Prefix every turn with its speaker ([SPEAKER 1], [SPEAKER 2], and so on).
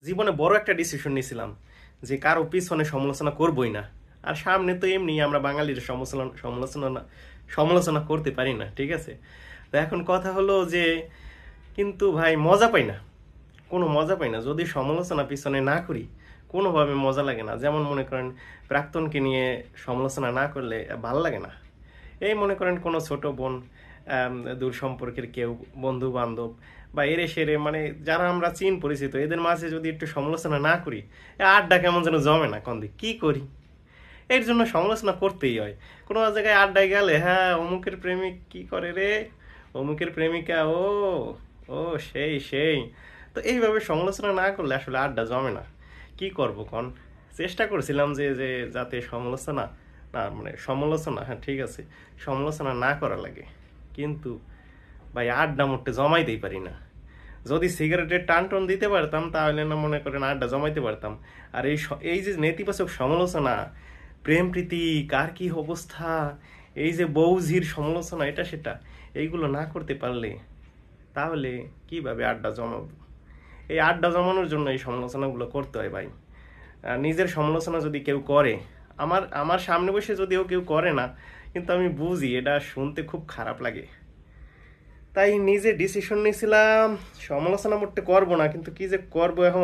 [SPEAKER 1] জীবনে বড় একটা ডিসিশন নিয়েছিলাম যে কারো পিছনে সমালোচনা করবই না। আর সামনে তো এমনি আমরা বাঙালির সমালোচনা সমালোচনা সমালোচনা করতে পারি না, ঠিক আছে? তো এখন কথা হলো যে, কিন্তু ভাই মজা পাই না, কোনো মজা পাই না যদি সমালোচনা পিছনে না করি। কোনোভাবে মজা লাগে না। যেমন মনে করেন, প্রাক্তনকে নিয়ে সমালোচনা না করলে ভাল লাগে না। এই মনে করেন কোনো ছোট বোন, দূর সম্পর্কের কেউ, বন্ধু বান্ধব বা এরে সেরে, মানে যারা আমরা চিন পরিচিত, এদের মাঝে যদি একটু সমালোচনা না করি, আড্ডা কেমন যেন জমে না। কন্দি কি করি, এর জন্য সমালোচনা করতেই হয়। কোনো জায়গায় আড্ডায় গেলে, হ্যাঁ অমুকের প্রেমিক কি করে রে, অমুকের প্রেমিকা, ও ও সেই সেই। তো এইভাবে সমালোচনা না করলে আসলে আড্ডা জমে না। কি করব কন? চেষ্টা করছিলাম যে যে যাতে সমালোচনা না, মানে সমালোচনা, হ্যাঁ ঠিক আছে, সমালোচনা না করা লাগে, কিন্তু ভাই আড্ডা মোটে জমাইতেই পারি না। যদি সিগারেটের টান টন দিতে পারতাম তাহলে না মনে করেন আড্ডা জমাইতে পারতাম। আর এই যে নেতিবাচক সমালোচনা, প্রেম প্রীতি, কার কি অবস্থা, এই যে বউঝির সমালোচনা, এটা সেটা, এইগুলো না করতে পারলে তাহলে কিভাবে আড্ডা জমাবো? এই আড্ডা জমানোর জন্য এই সমালোচনাগুলো করতে হয় ভাই। নিজের সমালোচনা যদি কেউ করে, আমার আমার সামনে বসে যদিও কেউ করে না, কিন্তু আমি বুঝি এটা শুনতে খুব খারাপ লাগে। তাই নিজে ডিসিশন নিয়েছিলাম সমালোচনা করতে করবো না, কিন্তু কি যে করবো এখন।